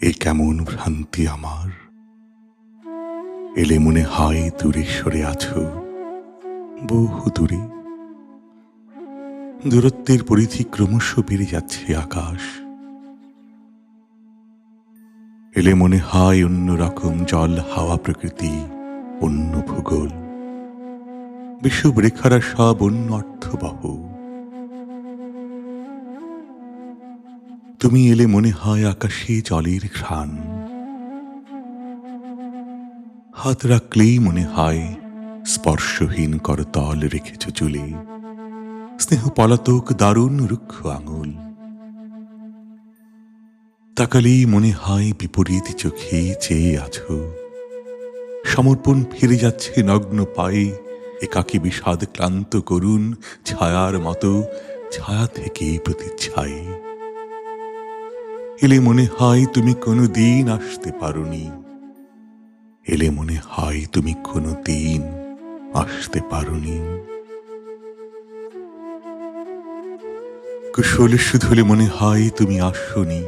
এ কেমন ভ্রান্তি আমার, এলে মনে হয় দূরে সরে আছো, বহু দূরে। দূরত্বের পরিধি ক্রমশ বেড়ে যাচ্ছে আকাশ। এলে মনে হয় অন্য রকম জল হাওয়া প্রকৃতি, অন্য ভূগোল, বিষুবরেখারা সব অন্য অর্থবহ। তুমি এলে মনে হয় আকাশে জলের ঘ্রাণ, হাত রাখলেই মনে হয় স্পর্শহীন করতল রেখেছ চুলে, স্নেহ পলাতক দারুণ রুক্ষ আঙুল। তাকালেই মনে হয় বিপরীত চোখে চেয়ে আছো, সমর্পণ ফিরে যাচ্ছে নগ্ন পায়ে, একাকী বিষাদ ক্লান্ত করুণ ছায়ার মতো, ছায়া থেকে প্রতিচ্ছায়ে। এলে মনে হয় তুমি কোনো দিন আসতে পারোনি, এলে মনে হয় তুমি কোনো দিন আসতে পারোনি। কুশল শুধুলে মনে হয় তুমি আসোনি,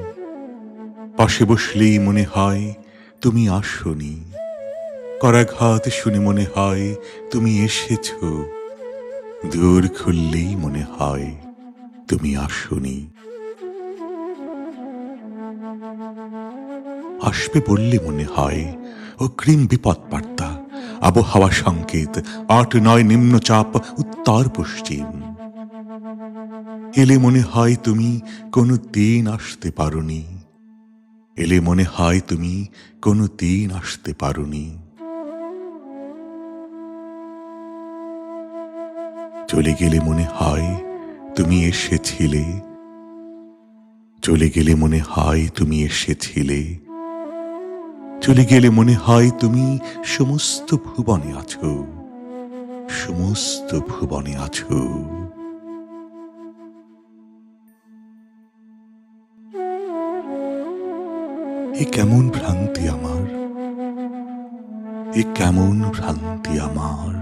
পাশে বসলেই মনে হয় তুমি আসোনি, করাঘাত শুনে মনে হয় তুমি এসেছ, দূর খুললেই মনে হয় তুমি আসোনি। আসবে বললে মনে হয় অগ্রিম বিপদ বার্তা, আবহাওয়া সংকেত ৮-৯ নিম্নচাপ উত্তর পশ্চিম। এলে মনে হয় তুমি কোনো দিন আসতে পারোনি, এলে মনে হয় তুমি কোনো দিন আসতে পারোনি। চলে গেলে মনে হয় তুমি এসেছিলে, চলে গেলে মনে হয় তুমি এসেছিলে, চলে গেলে মনে হয় তুমি সমস্ত ভুবনে আছো, সমস্ত ভুবনে আছো। এ কেমন ভ্রান্তি আমার, এ কেমন ভ্রান্তি আমার।